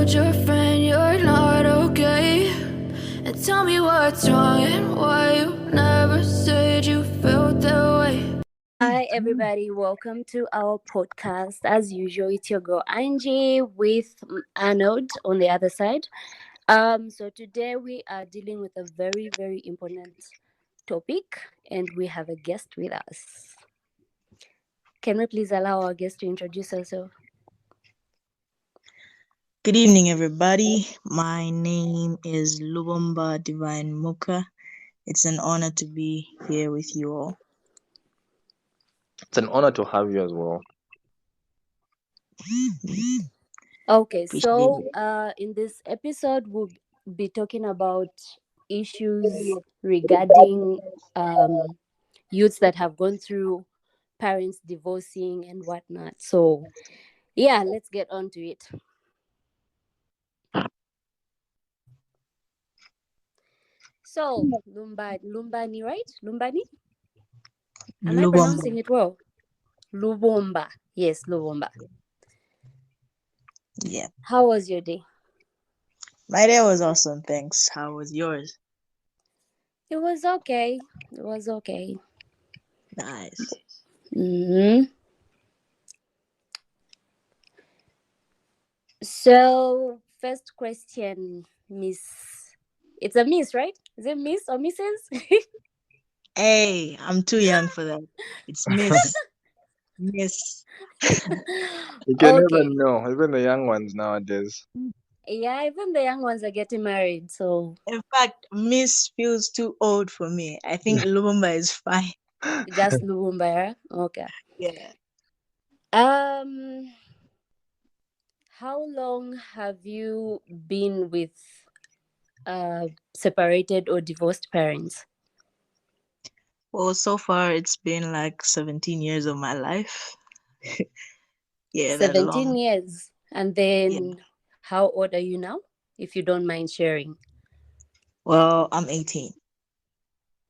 told your friend you're not okay, and tell me what's wrong and why you never said you felt that way. Hi, everybody. Welcome to our podcast. As usual, it's your girl Angie with Arnold on the other side. So today we are dealing with a very, very important topic, and we have a guest with us. Can we please allow our guest to introduce herself? Good evening, everybody. My name is Lubomba Divine Muka. It's an honor to be here with you all. It's an honor to have you as well. Okay, Appreciate so it. in this episode, we'll be talking about issues regarding youths that have gone through parents divorcing and whatnot. So, yeah, let's get on to it. So, Lumbani, right? Lumbani? Am I pronouncing Lubomba. it well? Lubomba. Yes, Lubomba. Yeah. How was your day? My day was awesome, thanks. How was yours? It was okay. It was okay. Nice. hmm So, first question, Miss. It's a Miss, right? Is it Miss or Mrs.? Hey, I'm too young for that. It's Miss. Miss. You can never Okay. know, even the young ones nowadays. Yeah, even the young ones are getting married. So, In fact, Miss feels too old for me. I think Lubomba is fine. just Lubumba, yeah? Okay. Yeah. Um, how long have you been with separated or divorced parents? Well, so far it's been like 17 years of my life. Yeah, that's 17 long. years. And Yeah. then how old are you now? If you don't mind sharing. Well, I'm 18.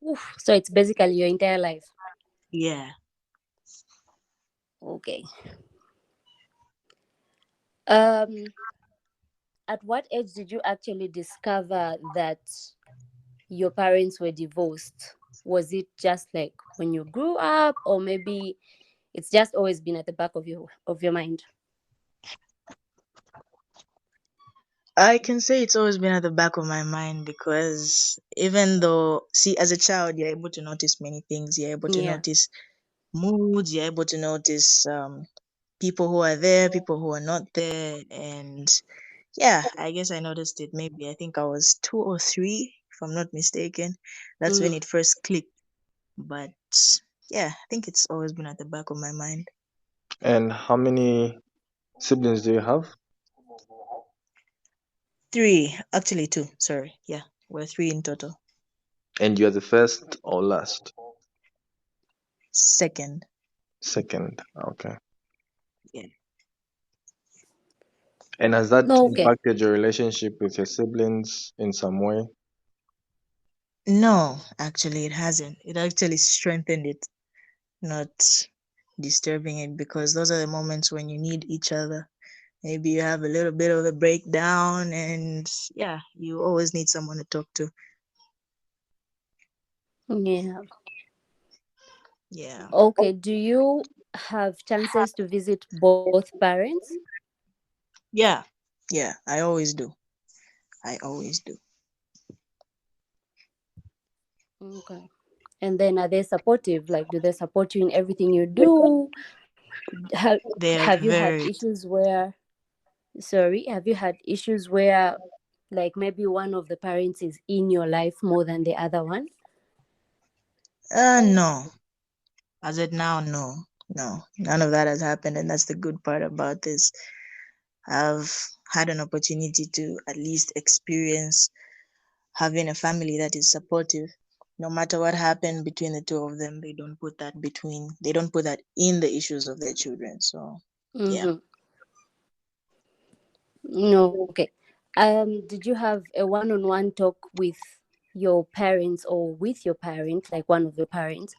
Oof, so it's basically your entire life. Yeah. Okay. Um, at what age did you actually discover that your parents were divorced? Was it just like when you grew up, or maybe it's just always been at the back of your mind? I can say it's always been at the back of my mind because even though, see, as a child, you're able to notice many things. You're able to Yeah. notice moods. You're able to notice people who are there, people who are not there. And yeah, I guess I noticed it maybe, I think I was 2 or 3, if I'm not mistaken. That's when Mm. it first clicked. But yeah, I think it's always been at the back of my mind. And how many siblings do you have? 3, actually 2, sorry. Yeah, we're 3 in total. And you're the first or last? Second. Second. Okay. Yeah. And has that Okay. impacted your relationship with your siblings in some way? No, actually, it hasn't. It actually strengthened it, not disturbing it, because those are the moments when you need each other. Maybe you have a little bit of a breakdown, and yeah, you always need someone to talk to. Yeah. Yeah. Okay. Do you have chances to visit both parents? Yeah. Yeah. I always do. I always do. Okay. And then are they supportive? Like, do they support you in everything you do? Have They are Have you had very, issues where? Sorry, have you had issues where, like, maybe one of the parents is in your life more than the other one? no. As of now, no. No. None of that has happened, and that's the good part about this. I've had an opportunity to at least experience having a family that is supportive. No matter what happened between the two of them, they don't put that in the issues of their children. So yeah. Mm-hmm. No, okay. Did you have a one-on-one talk with your parents or with your parent, like one of your parents,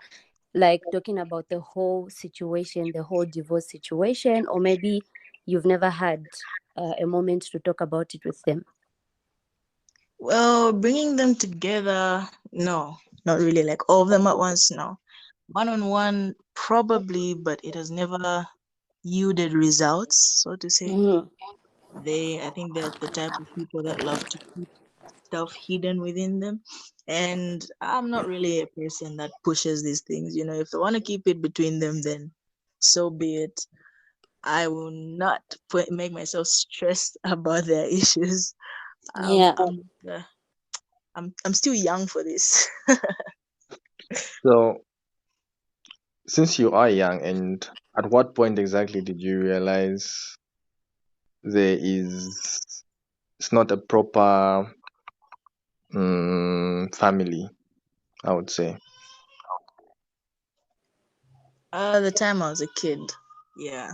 like talking about the whole situation, the whole divorce situation, or maybe you've never had? a moment to talk about it with them? Well, bringing them together, no, not really. Like all of them at once, no. One on one, probably, but it has never yielded results, so to say. Mhm. I think they're the type of people that love to keep stuff hidden within them. And I'm not really a person that pushes these things. If they want to keep it between them, then so be it. I will not make myself stressed about their issues. Yeah. Uh, I'm still young for this. So, since you are young, and at what point exactly did you realize there is it's not a proper family, I would say. The time I was a kid, yeah.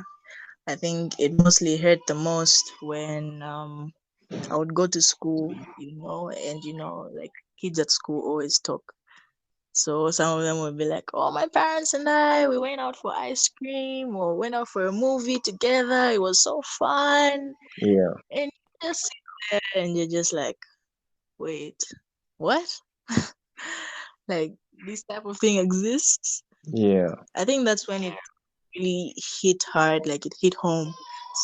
I think it mostly hurt the most when I would go to school, and like kids at school always talk. So some of them would be like, "Oh, my parents and I, we went out for ice cream or went out for a movie together. It was so fun." Yeah, And you just sit there and you're just like, "Wait, what?" Like this type of thing exists. yeah. I think that's when it really hit hard, like it hit home.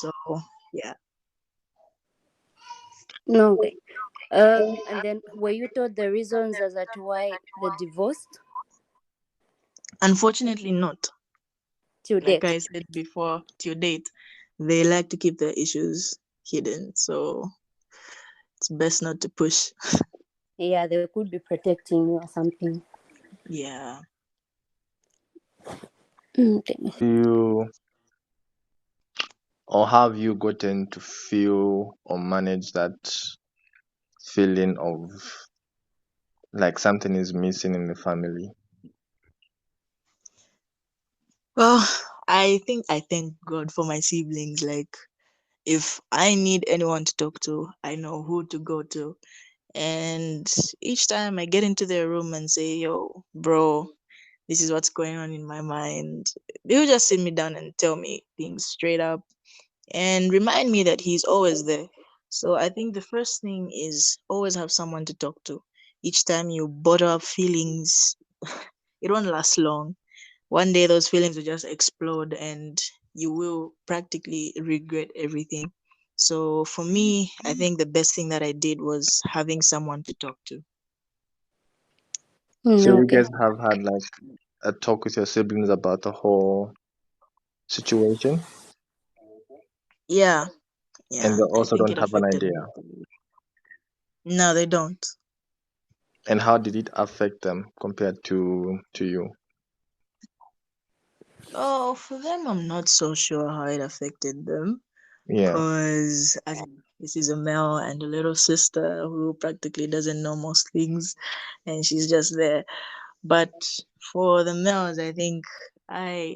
So yeah. No, okay. And then were you told the reasons as to why they divorced Unfortunately not. till Like date? I said before, till date, they like to keep their issues hidden. So it's best not to push. Yeah, they could be protecting you or something. Yeah. Okay. You or have you gotten to feel or manage that feeling of like something is missing in the family? Well, I thank God for my siblings. Like if I need anyone to talk to, I know who to go to. And each time I get into their room and say, "Yo, bro, this is what's going on in my mind," they'll just sit me down and tell me things straight up and remind me that he's always there. So I think the first thing is always have someone to talk to. Each time you bottle up feelings, it won't last long. One day those feelings will just explode and you will practically regret everything. So for me, I think the best thing that I did was having someone to talk to. So you Okay. guys have had like a talk with your siblings about the whole situation, Yeah, and yeah, they I also think don't it have an affected idea. me. No, they don't. And how did it affect them compared to you? Oh, for them, I'm not so sure how it affected them Yeah. because this is a male and a little sister who practically doesn't know most things, and she's just there. But for the males, I think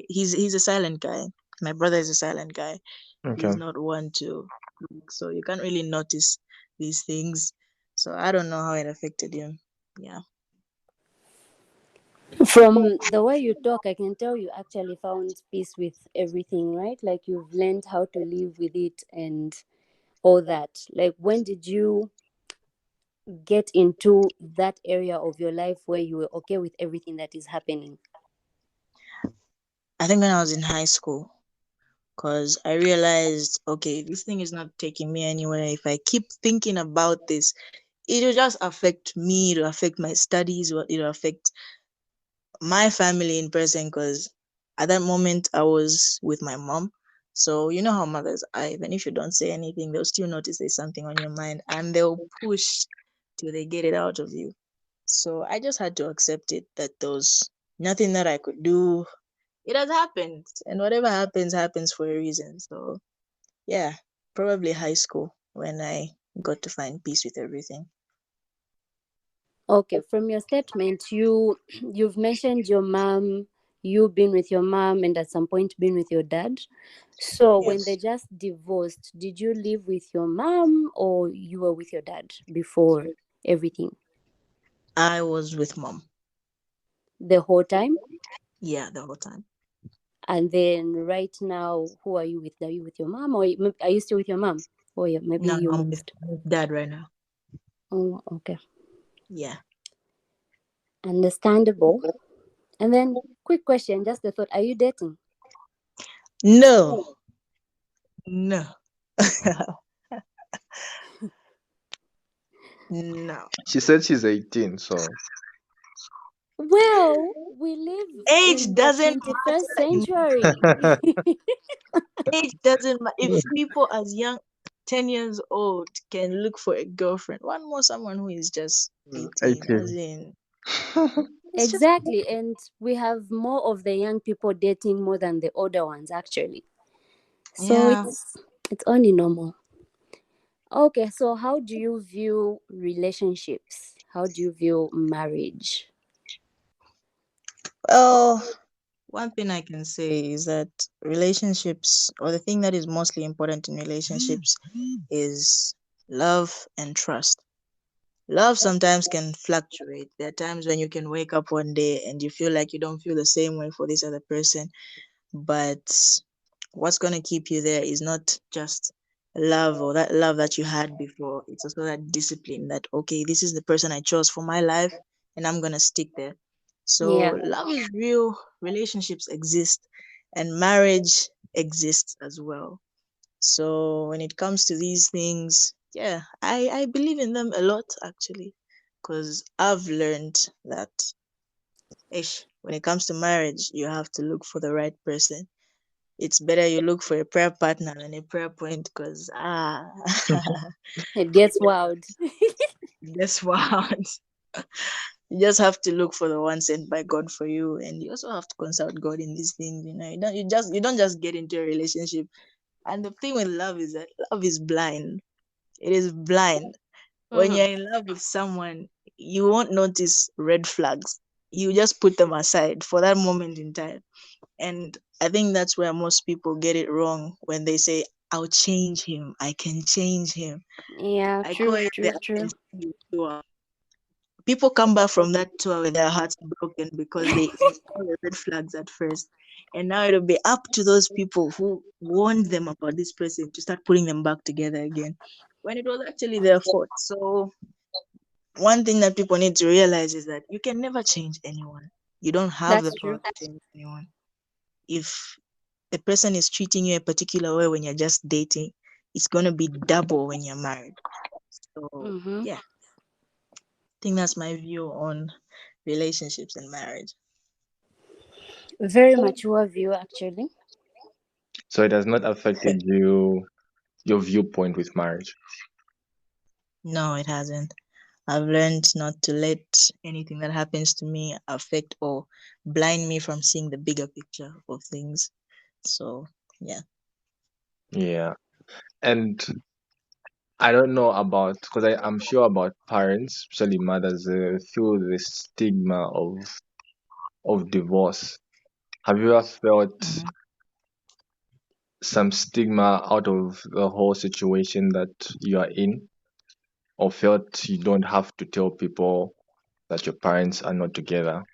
he's a silent guy. My brother is a silent guy. Okay. He's not one to, so you can't really notice these things. So I don't know how it affected him. Yeah. From the way you talk, I can tell you actually found peace with everything, right? Like you've learned how to live with it and all that. Like when did you get into that area of your life where you were okay with everything that is happening? I think when I was in high school, because I realized, okay, this thing is not taking me anywhere. If I keep thinking about this, it'll just affect me, it'll affect my studies, it'll affect my family in person. Because at that moment, I was with my mom. So, you know how mothers are, even if you don't say anything, they'll still notice there's something on your mind and they'll push till they get it out of you. So I just had to accept it that there was nothing that I could do. It has happened, and whatever happens, happens for a reason. So yeah, probably high school when I got to find peace with everything. Okay, from your statement, you've mentioned your mom, you been with your mom, and at some point been with your dad. So when they Yes, just divorced, did you live with your mom or you were with your dad before everything I was with mom. the whole time? Yeah, the whole time. And then right now, who are you with? Are you with your mom or are you still with your mom? Oh yeah, maybe No, you moved. I'm with dad right now. Oh, okay. Yeah. Understandable. And then, quick question, just a thought. Are you dating? No, no, no. She said she's 18, so Well, we live Age in the doesn't 21st matter in century. age doesn't matter. If people as young 10 years old can look for a girlfriend, one more someone who is just 18, as 18. in it's just Exactly. And we have more of the young people dating more than the older ones, actually. So yeah. it's only normal. Okay, so how do you view relationships? How do you view marriage? Well, one thing I can say is that relationships, or the thing that is mostly important in relationships, is love and trust. Love sometimes can fluctuate. There are times when you can wake up one day and you feel like you don't feel the same way for this other person, but what's going to keep you there is not just love or that love that you had before. It's also that discipline that, okay, this is the person I chose for my life and I'm going to stick there. So Yeah, love is real, relationships exist, and marriage exists as well. So when it comes to these things, yeah, I believe in them a lot actually, because I've learned that ish, when it comes to marriage, you have to look for the right person. It's better you look for a prayer partner than a prayer point, because it gets wild. guess what? You just have to look for the one sent by God for you, and you also have to consult God in these things. You don't just get into a relationship. And the thing with love is that love is blind. It is blind. When Mhm. you're in love with someone, you won't notice red flags. You just put them aside for that moment in time. And I think that's where most people get it wrong when they say, I'll change him. I can change him. Yeah, I call true, it the true, I can true. see you tour. People come back from that tour with their hearts broken because they saw the red flags at first. And now it'll be up to those people who warned them about this person to start putting them back together again when it was actually their fault. So one thing that people need to realize is that you can never change anyone. You don't have the That's power true. to change anyone. If the person is treating you a particular way when you're just dating, it's gonna be double when you're married. So Mm-hmm. yeah, I think that's my view on relationships and marriage. Very mature view, actually. So it has not affected your viewpoint with marriage. No, it hasn't. I've learned not to let anything that happens to me affect or blind me from seeing the bigger picture of things. So yeah. Yeah. And I don't know about, because I'm sure about parents, especially mothers, feel the stigma of divorce. Have you ever felt Mhm. some stigma out of the whole situation that you are in, or felt you don't have to tell people that your parents are not together?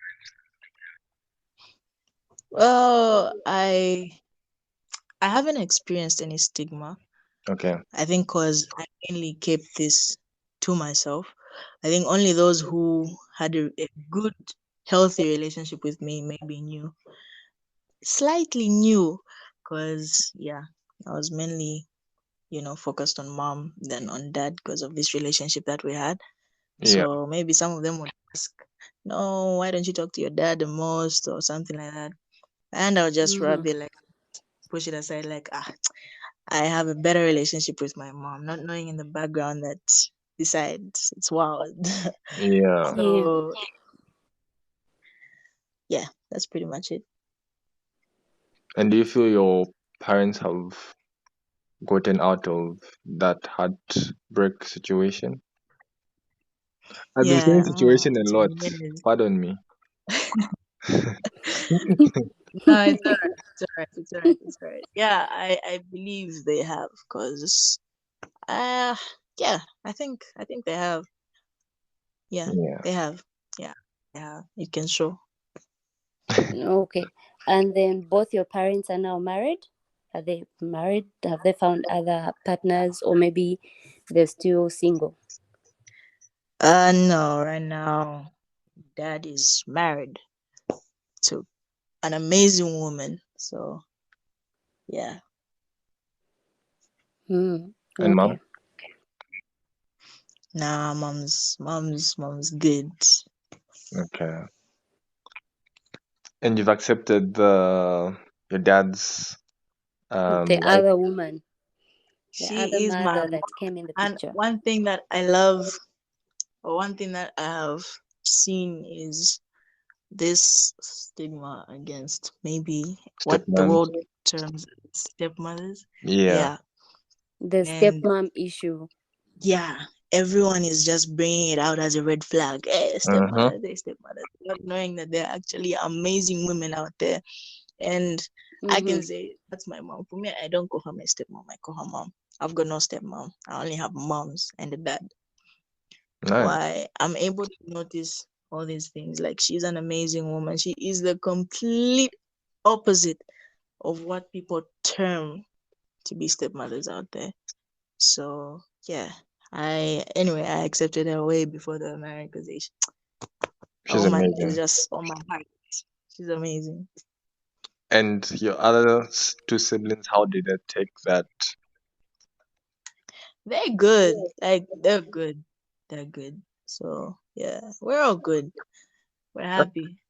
Well, I haven't experienced any stigma. Okay. I think because I mainly kept this to myself. I think only those who had a good, healthy relationship with me maybe knew, slightly knew, because yeah, I was mainly, focused on mom than on dad because of this relationship that we had. Yeah. So maybe some of them would ask, no, why don't you talk to your dad the most or something like that? And I'll just Mm-hmm. rather like push it aside, like, I have a better relationship with my mom, not knowing in the background that besides it's wild. Yeah. Yeah. So yeah, that's pretty much it. And do you feel your parents have gotten out of that heartbreak situation? I've been saying Yeah, situation a it's lot. been years. Pardon me. No, it's alright. It's alright. It's alright. It's alright. Yeah, I believe they have, cause uh yeah, I think they have. Yeah, Yeah. they have. Yeah, yeah, it can show. Okay. And then both your parents are now married? Are they married? Have they found other partners, or maybe they're still single? No, right now, dad is married to an amazing woman. So yeah. Hmm. And mom? Okay. Nah, mom's good. Okay. And you've accepted your dad's The wife. other woman, the other She is my mother mom. that came in the And picture. one thing that I love, or one thing that I have seen is this stigma against maybe what the Stepmom. world terms stepmothers. Yeah. Yeah. The And stepmom issue. yeah, everyone is just bringing it out as a red flag. Hey, Mm-hmm. stepmother, they stepmother, not knowing that there are actually amazing women out there. And I Mm-hmm. can say that's my mom. For me, I don't call her my stepmom. I call her mom. I've got no stepmom. I only have moms and a dad. Nice. Why I'm able to notice all these things. Like she's an amazing woman. She is the complete opposite of what people term to be stepmothers out there. So yeah, I accepted her way before the marriage because a She's woman is amazing. just on my heart. She's amazing. And your other two siblings, how did they take that? They're good. Like they're good. They're good. So yeah, we're all good. We're happy.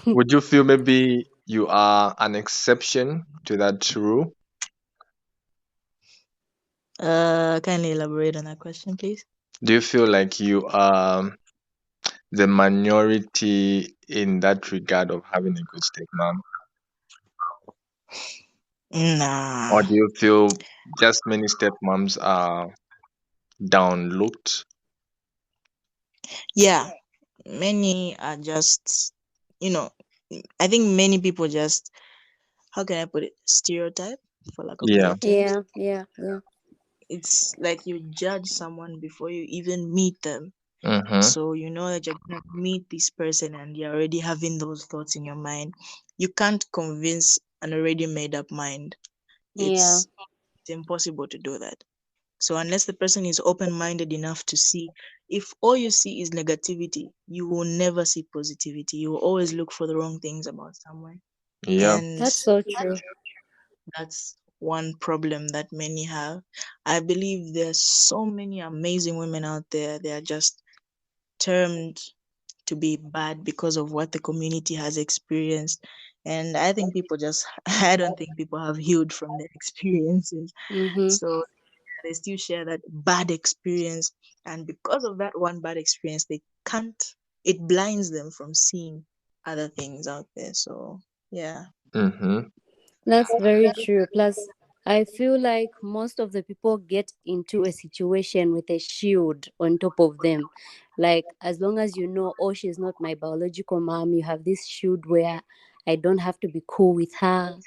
Would you feel maybe you are an exception to that rule? Kindly elaborate on that question, please. Do you feel like you are the minority in that regard of having a good stepmom? Or Nah. do you feel just many stepmoms are downlooked? Yeah, many are just, you know, I think many people just, how can I put it, stereotype, for lack of Yeah. better terms. Yeah, yeah, yeah. It's like you judge someone before you even meet them. Mm-hmm. So you know that you're gonna meet this person and you're already having those thoughts in your mind. You can't convince an already made up mind. Yeah. It's impossible to do that. So unless the person is open minded enough to see, if all you see is negativity, you will never see positivity. You will always look for the wrong things about someone. Yeah. And That's so true. that's one problem that many have. I believe there's so many amazing women out there. They are just termed to be bad because of what the community has experienced. And I think people just, I don't think people have healed from their experiences. Mm-hmm. So they still share that bad experience. And because of that one bad experience, they can't, it blinds them from seeing other things out there. So, yeah. Mm-hmm. That's very true. Plus, I feel like most of the people get into a situation with a shield on top of them. Like, as long as you know, oh, she's not my biological mom, you have this shield where I don't have to be cool with her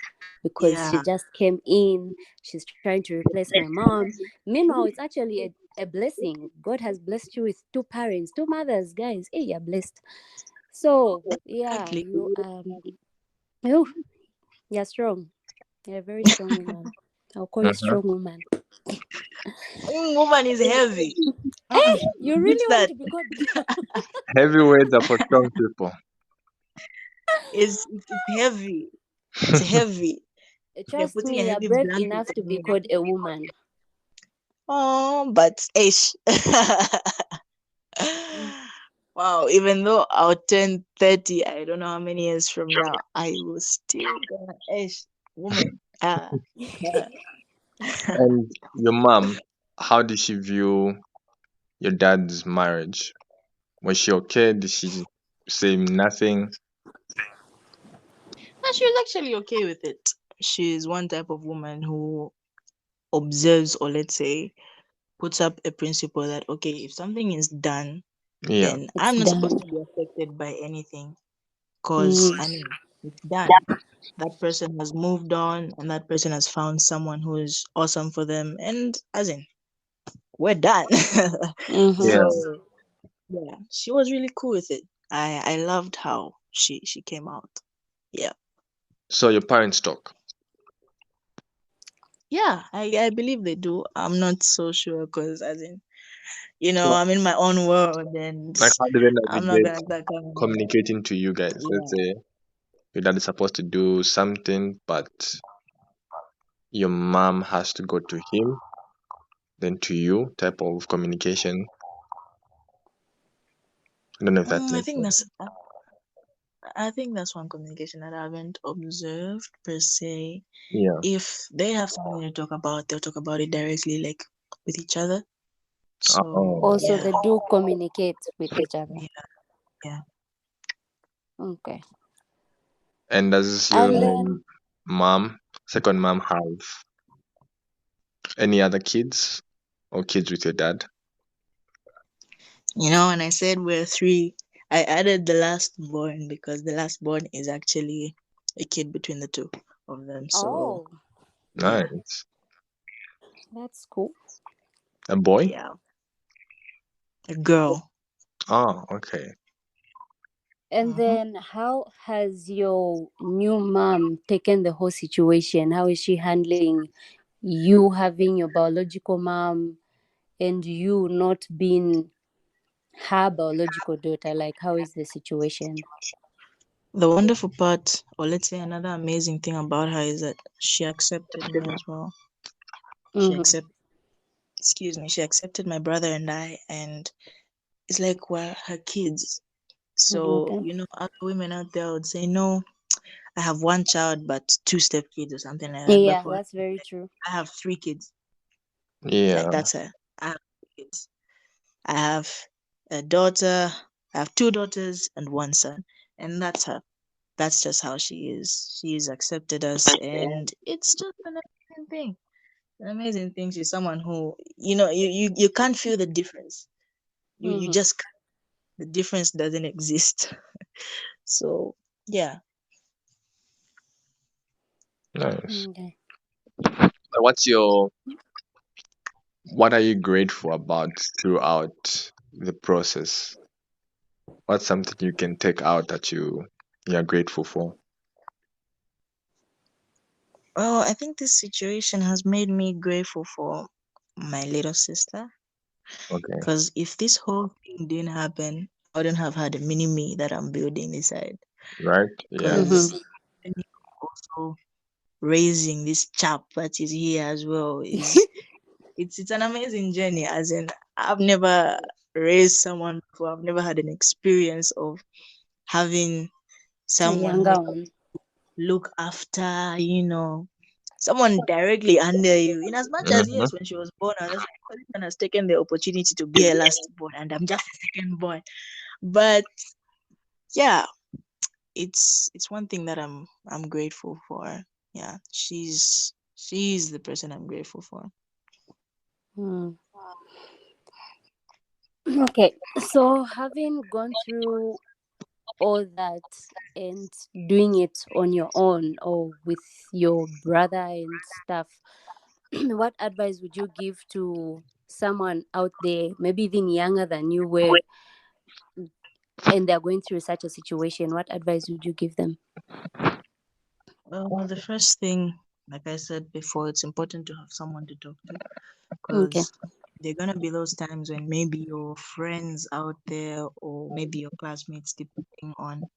because she Yeah, just came in. She's trying to replace my mom. Meanwhile, it's actually a blessing. God has blessed you with two parents, two mothers, guys. Hey, you're blessed. So, yeah, exactly. you, you're strong. You're a very strong woman. I'll call you Mm-hmm. strong woman. Woman is heavy. You Beat really want that. to be called girl? Heavyweights are for strong people. It's heavy. It's heavy. They're Trust putting a me, you're heavy brave blanket enough to on be me. called a woman. Oh, but ish. Wow, even though I'll turn 30, I don't know how many years from now, I will still gonna ish woman. Ah. And your mom, how did she view your dad's marriage? Was she okay? Did she say nothing? And she was actually okay with it. She's one type of woman who observes, or let's say puts up a principle that okay, if something is done, Yeah. then It's I'm not done. supposed to be affected by anything. Cause Mm. I mean, it's done. That person has moved on, and that person has found someone who is awesome for them, and as in, we're done. Mm-hmm. Yeah. So yeah, she was really cool with it. I loved how she came out. Yeah. So your parents talk. Yeah, I believe they do. I'm not so sure because, as in, So, I'm in my own world and like, how do they I'm not navigate gonna start coming. communicating to you guys? Let's Yeah. say your dad is supposed to do something, but your mom has to go to him, then to you, type of communication. I don't know if that I makes think sense. that's one communication that I haven't observed per se. Yeah. If they have something to talk about, they'll talk about it directly, like with each other. So Oh, Also, yeah, they do communicate with each other. yeah, yeah. Okay. and does your And then, mom, second mom, have any other kids or kids with your dad? When I said we're three, I added the last born because the last born is actually a kid between the two of them. So oh, yeah, Nice. that's cool. A boy? yeah, a girl. Oh, okay. And Hmm. then, how has your new mom taken the whole situation? How is she handling you having your biological mom and you not being her biological daughter? Like, how is the situation? The wonderful part, or let's say another amazing thing about her, is that she accepted me as well. She Mm-hmm. accept, excuse me, she accepted my brother and I, and it's like we're her kids. So, Okay. other women out there would say, no, I have one child, but two stepkids or something like that. But Yeah, for her, that's very true. I have three kids. Like, Yeah, that's her. I have three kids. I have a daughter, I have two daughters and one son. And that's her. That's just how she is. She's accepted us, and it's just an amazing thing. An amazing thing. She's someone who, you can't feel the difference. You Mm-hmm. just can't. The difference doesn't exist. So, yeah. nice. Okay. What are you grateful about throughout the process? What's something you can take out that you're grateful for? Well, I think this situation has made me grateful for my little sister. Okay, Because if this whole thing didn't happen, I wouldn't have had a mini me that I'm building inside. right? Yeah. Because Mm-hmm. also raising this chap that is here as well is it's an amazing journey. As in, I've never raised someone before. I've never had an experience of having A someone who younger one. look after, someone directly under you. In as much as Mm-hmm. yes, when she was born, I was just like, "Oh, this one has taken the opportunity to be a last born, and I'm just a second born." But yeah, it's one thing that I'm grateful for. Yeah, she's the person I'm grateful for. Mm. Okay. So, having gone through all that and doing it on your own or with your brother and stuff, what advice would you give to someone out there, maybe even younger than you were, and they're going through such a situation? What advice would you give them? Well, the first thing, like I said before, it's important to have someone to talk to Okay. because there are gonna be those times when maybe your friends out there or maybe your classmates, depending on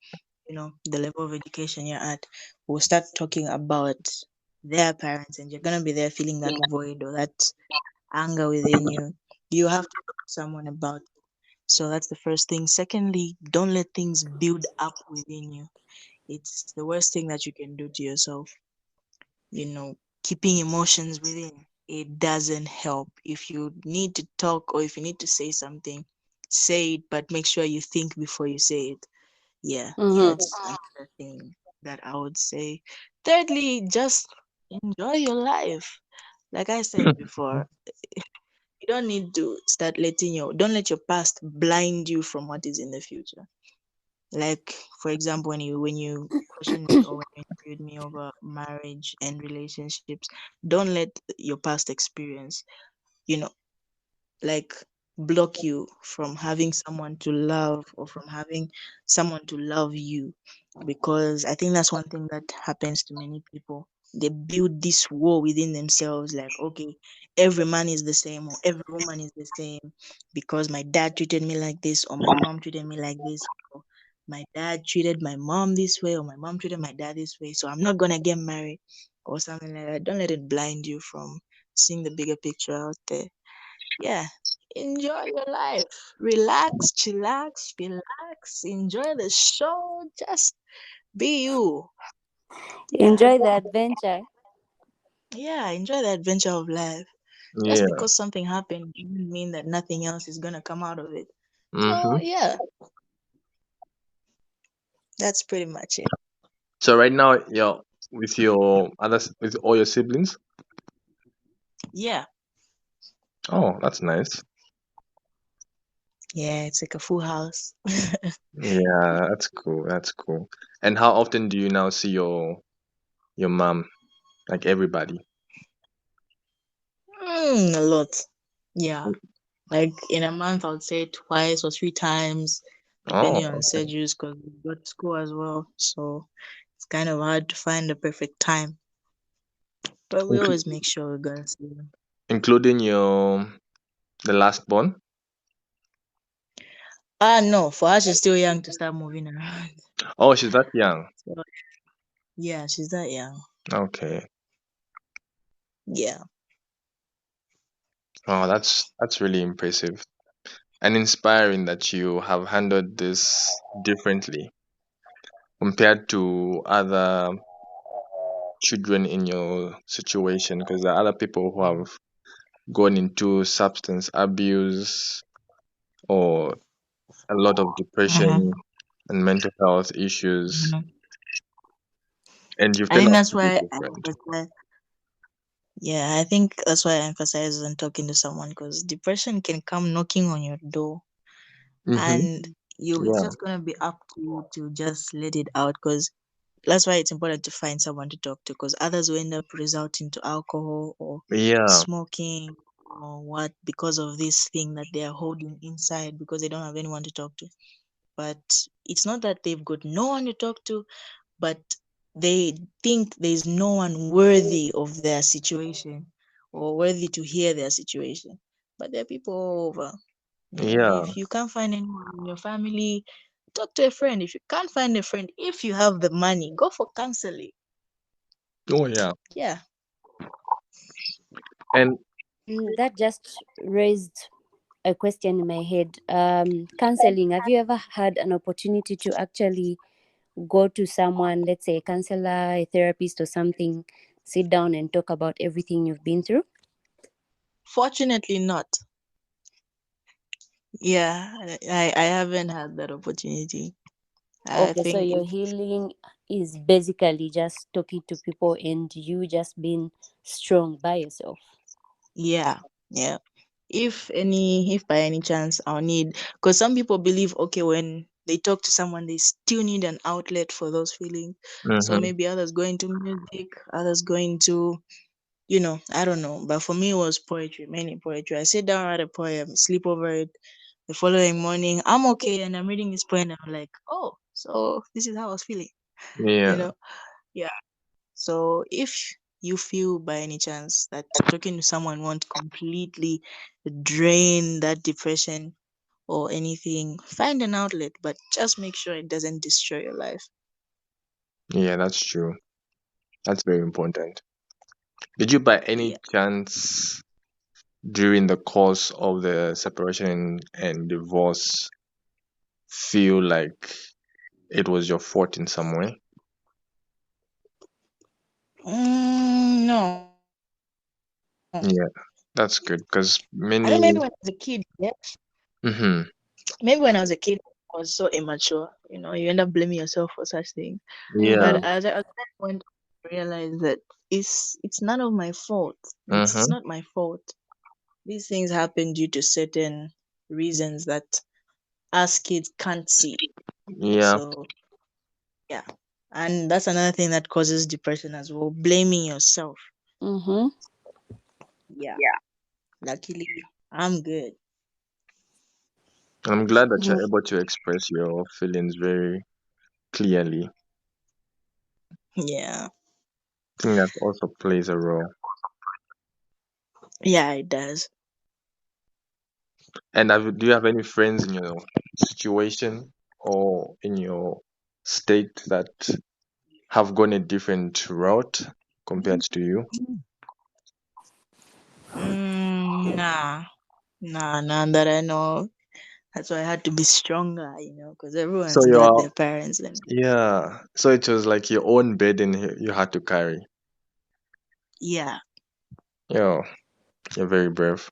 the level of education you're at, will start talking about their parents, and you're gonna be there feeling that void or that anger within you. You have to talk to someone about it. So that's the first thing. Secondly, don't let things build up within you. It's the worst thing that you can do to yourself. Keeping emotions within, it doesn't help. If you need to talk or if you need to say something, say it, but make sure you think before you say it. Yeah, Mm-hmm. that's another thing that I would say. Thirdly, just enjoy your life. Like I said before, you don't need to start don't let your past blind you from what is in the future. Like, for example, when you question me or when you interviewed me over marriage and relationships, don't let your past experience, you know, like block you from having someone to love or from having someone to love you, because I think that's one thing that happens to many people. they build this war within themselves, like, okay, every man is the same or every woman is the same because my dad treated me like this or my mom treated me like this, or my dad treated my mom this way or my mom treated my dad this way, so I'm not gonna get married or something like that. Don't let it blind you from seeing the bigger picture out there. Yeah, enjoy your life, relax, chillax, relax, enjoy the show, just be you. Yeah, Enjoy the adventure. yeah, enjoy the adventure of life. Just Yeah. because something happened doesn't mean that nothing else is gonna come out of it. So Mm-hmm. yeah, that's pretty much it. So right now, you're with your with all your siblings. Yeah, Oh, that's nice. yeah, it's like a full house. Yeah, that's cool. That's cool. And how often do you now see your mom? Like everybody? A lot. Yeah, like in a month, I would say twice or three times, Oh, depending on okay. schedules, because we go to school as well. So it's kind of hard to find the perfect time, but we always Inclu- make sure we go and see them. including your the last born? Ah, no, for us, she's still young to start moving around. Oh, she's that young. So yeah, she's that young. Okay. Yeah. Oh, that's really impressive and inspiring that you have handled this differently compared to other children in your situation, because there are other people who have gone into substance abuse or a lot of Mm-hmm. depression and mental health issues, Mm-hmm. and you've I turned think out that's to be why I different. emphasize. Yeah, I think that's why I emphasize on talking to someone because depression can come knocking on your door, Mm-hmm. and you it's Yeah. just gonna be up to you to just let it out. Because that's why it's important to find someone to talk to. Because others will end up resorting to alcohol or Yeah. smoking or what because of this thing that they are holding inside because they don't have anyone to talk to. But it's not that they've got no one to talk to, but they think there's no one worthy of their situation or worthy to hear their situation. But there are people all over. Yeah. If you can't find anyone in your family, talk to a friend. If you can't find a friend, if you have the money, go for counseling. Oh, yeah. Yeah. And That just raised a question in my head. Counseling. Have you ever had an opportunity to actually go to someone, let's say a counselor, a therapist, or something, sit down and talk about everything you've been through? Fortunately, not. Yeah, I haven't had that opportunity. I Okay, so think your if healing is basically just talking to people and you just being strong by yourself. yeah, yeah. If by any chance I'll need, because some people believe, okay, when they talk to someone, they still need an outlet for those feelings. So mm-hmm. maybe others go into music, others go into, I don't know. But for me, it was poetry, mainly poetry. I sit down, write a poem, sleep over it. The following morning, I'm okay, and I'm reading this poem, and I'm like, oh, so this is how I was feeling, you Yeah. know? Yeah. So if you feel by any chance that talking to someone won't completely drain that depression or anything, find an outlet, but just make sure it doesn't destroy your life. Yeah, that's true. That's very important. Did you by any Yeah. chance during the course of the separation and divorce feel like it was your fault in some way? No. Yeah, that's good because I don't, maybe many. when I was a kid, yeah. Mm-hmm. Maybe when I was a kid, I was so immature. You end up blaming yourself for such things. Yeah. But Mm-hmm. as I went on, I realized that it's none of my fault. It's Mm-hmm. not my fault. These things happen due to certain reasons that us kids can't see. Yeah. So yeah. And that's another thing that causes depression as well, blaming yourself. Mm-hmm. Yeah. Luckily, I'm good. I'm glad that Mm-hmm. you're able to express your feelings very clearly. Yeah. I think that also plays a role. Yeah, it does. And do you have any friends in your situation or in your state that have gone a different route compared to you? Nah, none that I know of. That's why I had to be stronger, because So everyone's got you're, their parents and yeah. So it was like your own burden you had to carry. yeah. Yeah, you're very brave.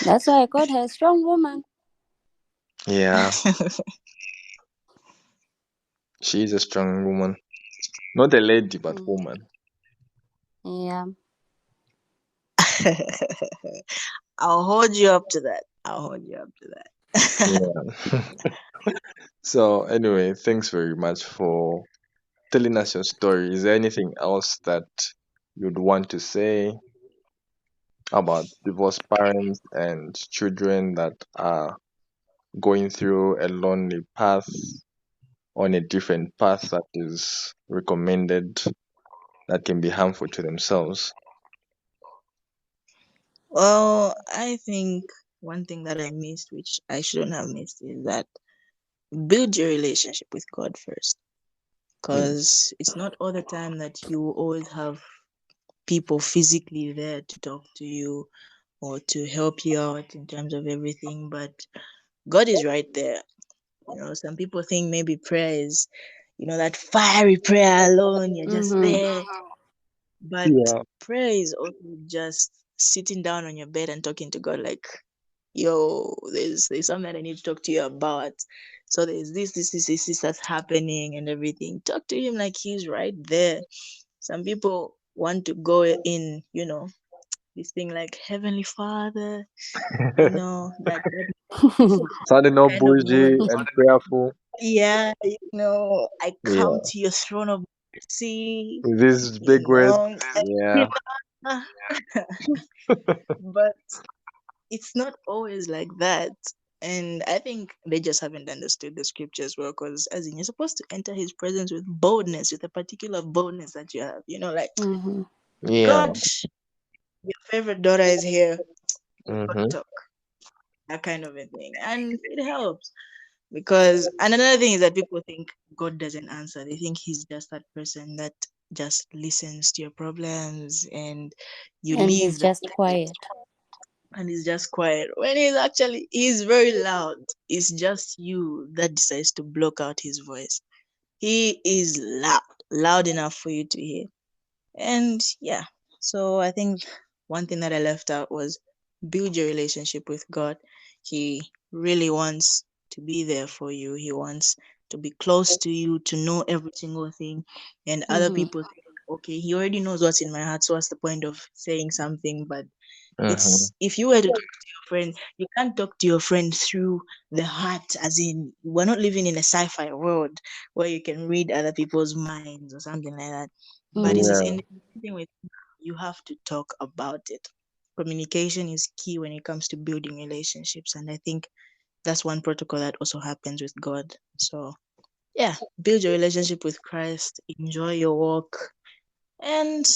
That's why I called her a strong woman. Yeah, she's a strong woman. Not a lady, but Mm, woman. yeah. I'll hold you up to that. I'll hold you up to that. Yeah. So anyway, thanks very much for telling us your story. Is there anything else that you'd want to say about divorced parents and children that are going through a lonely path on a different path that is recommended that can be harmful to themselves? Well, I think one thing that I missed, which I shouldn't have missed, is that build your relationship with God first. Mm. Because it's not all the time that you will always have people physically there to talk to you or to help you out in terms of everything, but God is right there. Some people think maybe prayer is, that fiery prayer alone, you're just Mm-hmm. there. But Yeah. prayer is also just sitting down on your bed and talking to God, like, yo, there's something I need to talk to you about. So there's this that's happening and everything. Talk to him like he's right there. Some people want to go in, this thing like Heavenly Father, that Sounding all kind of word. bougie and prayerful. Yeah, I come Yeah. to your throne of mercy, These you big words. know. Yeah. But it's not always like that. And I think they just haven't understood the scriptures well, because as in you're supposed to enter his presence with boldness, with a particular boldness that you have, like Mm-hmm. Yeah. God, your favorite daughter is here, we gotta Mm-hmm. talk, that kind of a thing. And it helps because, and another thing is that people think God doesn't answer. They think he's just that person that just listens to your problems and you And he's leave that just quiet. and he's just quiet. When he's very loud. It's just you that decides to block out his voice. He is loud, loud enough for you to hear. And yeah, so I think one thing that I left out was build your relationship with God. He really wants to be there for you. He wants to be close to you, to know every single thing. And other Mm-hmm. people think, okay, he already knows what's in my heart, so what's the point of saying something? But Mm-hmm. it's if you were to talk to your friend, you can't talk to your friend through the heart, as in we're not living in a sci-fi world where you can read other people's minds or something like that. But it's the Mm-hmm. Yeah. same thing with you have to talk about it. Communication is key when it comes to building relationships, and I think that's one protocol that also happens with God. So yeah, build your relationship with Christ, enjoy your walk, and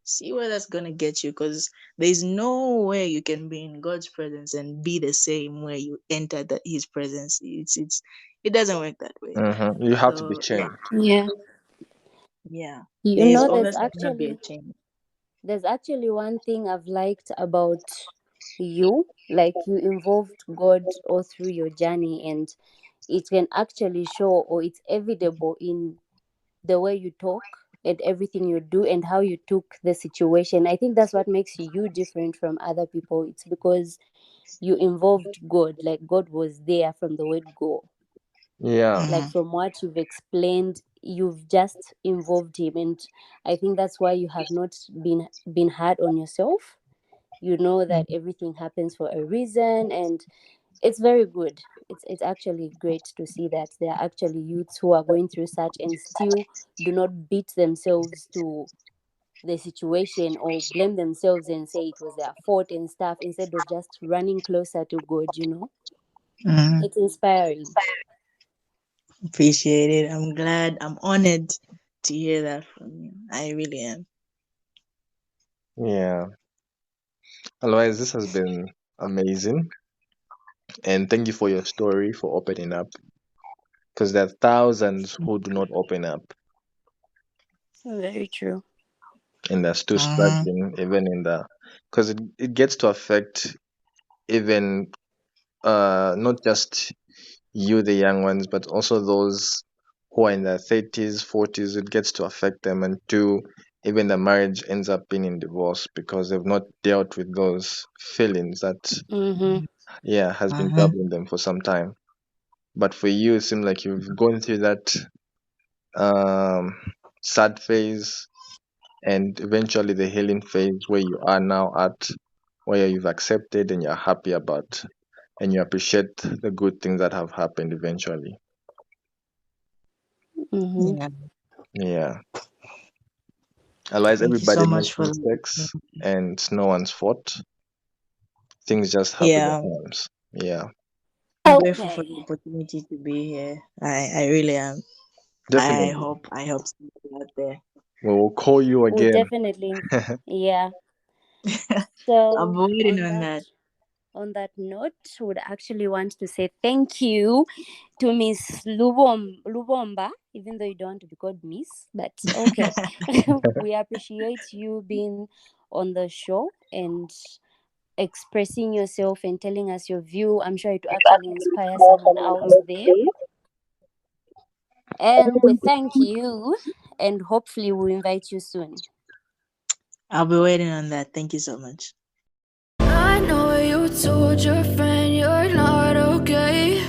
see where that's gonna get you, because there's no way you can be in God's presence and be the same way you entered his presence. It doesn't work that way. Mm-hmm. You have to be So yeah, changed. Yeah. yeah. You There's know, there's obviously gonna be a actually change. there's actually one thing I've liked about you. Like you involved God all through your journey, and it can actually show, or it's evident in the way you talk and everything you do and how you took the situation. I think that's what makes you different from other people. It's because you involved God. Like God was there from the word go. Yeah. Like Mhm. from what you've explained, you've just involved him, and I think that's why you have not been hard on yourself. You know that Mhm. everything happens for a reason, and it's very good. It's actually great to see that there are actually youths who are going through such and still do not beat themselves to the situation or blame themselves and say it was their fault and stuff, instead of just running closer to God. Mhm. It's inspiring. Appreciate it. I'm glad. I'm honored to hear that from you. I really am. Yeah. Otherwise, this has been amazing. And thank you for your story, for opening up. Because there are thousands who do not open up Very true. and they're still Mm-hmm. struggling, even in the. Because it gets to affect even not just you, the young ones, but also those who are in their 30s, 40s. It gets to affect them, and two, even the marriage ends up being in divorce because they've not dealt with those feelings that, Mm-hmm. yeah, has been Mm-hmm. troubling them for some time. But for you, it seems like you've gone through that um, sad phase and eventually the healing phase where you are now at, where you've accepted and you're happy about and you appreciate the good things that have happened eventually. Mm-hmm. Yeah. Yeah. Otherwise, Thank you so everybody much makes for mistakes and it's no one's fault. Things just happen yeah. at times. Yeah, I'm grateful for the Okay. opportunity to be here. I really am. definitely. I hope somebody out there. We will call you We'll again. definitely. Yeah. I'll So be waiting on that. on that note, would actually want to say thank you to Miss Lubomba, even though you don't want to be called Miss, but okay. We appreciate you being on the show and expressing yourself and telling us your view. I'm sure it will actually inspire someone out there. And we thank you, and hopefully we'll invite you soon. I'll be waiting on that. Thank you so much. I know you told your friend you're not okay.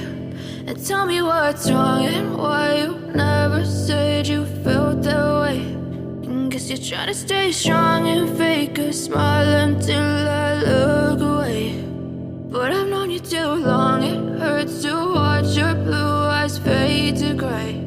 And tell me what's wrong and why you never said you felt that way. And guess you're trying to stay strong and fake a smile until I look away. But I've known you too long, it hurts to watch your blue eyes fade to gray.